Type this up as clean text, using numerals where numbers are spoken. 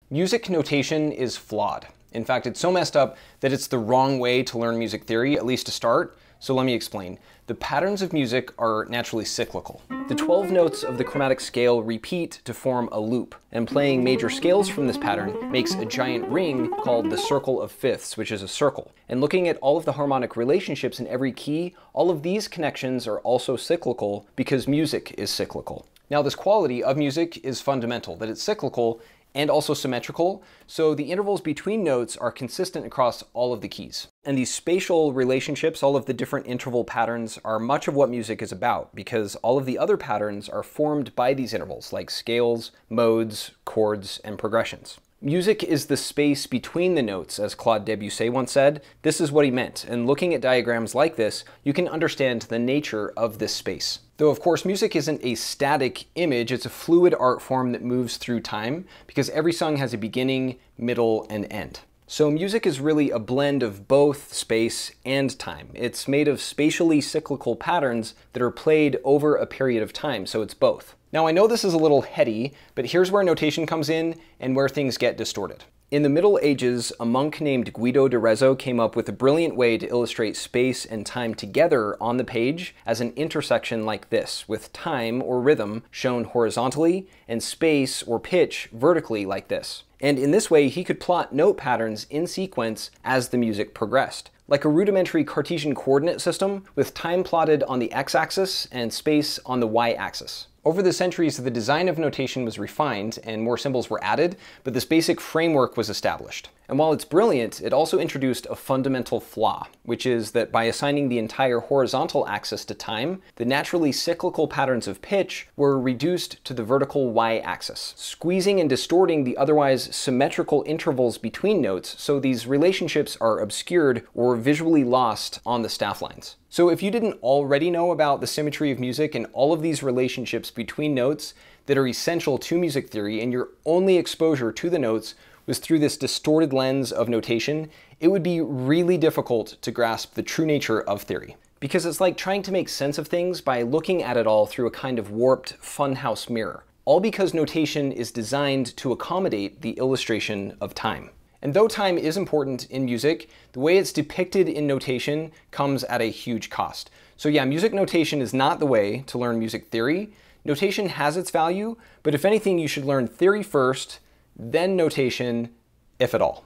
Music notation is flawed. In fact, it's so messed up that it's the wrong way to learn music theory, at least to start. So let me explain. The patterns of music are naturally cyclical. The 12 notes of the chromatic scale repeat to form a loop, and playing major scales from this pattern makes a giant ring called the circle of fifths, which is a circle. And looking at all of the harmonic relationships in every key, all of these connections are also cyclical because music is cyclical. Now, this quality of music is fundamental, that it's cyclical and also symmetrical, so the intervals between notes are consistent across all of the keys. And these spatial relationships, all of the different interval patterns, are much of what music is about, because all of the other patterns are formed by these intervals, like scales, modes, chords, and progressions. Music is the space between the notes, as Claude Debussy once said. This is what he meant, and looking at diagrams like this, you can understand the nature of this space. Though of course music isn't a static image, it's a fluid art form that moves through time, because every song has a beginning, middle, and end. So music is really a blend of both space and time. It's made of spatially cyclical patterns that are played over a period of time, so it's both. Now I know this is a little heady, but here's where notation comes in and where things get distorted. In the Middle Ages, a monk named Guido d'Arezzo came up with a brilliant way to illustrate space and time together on the page as an intersection like this, with time or rhythm shown horizontally and space or pitch vertically like this. And in this way, he could plot note patterns in sequence as the music progressed, like a rudimentary Cartesian coordinate system with time plotted on the x-axis and space on the y-axis. Over the centuries, the design of notation was refined and more symbols were added, but this basic framework was established. And while it's brilliant, it also introduced a fundamental flaw, which is that by assigning the entire horizontal axis to time, the naturally cyclical patterns of pitch were reduced to the vertical y-axis, squeezing and distorting the otherwise symmetrical intervals between notes, so these relationships are obscured or visually lost on the staff lines. So if you didn't already know about the symmetry of music and all of these relationships between notes that are essential to music theory, and your only exposure to the notes was through this distorted lens of notation, it would be really difficult to grasp the true nature of theory. Because it's like trying to make sense of things by looking at it all through a kind of warped funhouse mirror. All because notation is designed to accommodate the illustration of time. And though time is important in music, the way it's depicted in notation comes at a huge cost. So yeah, music notation is not the way to learn music theory. Notation has its value, but if anything, you should learn theory first, then notation, if at all.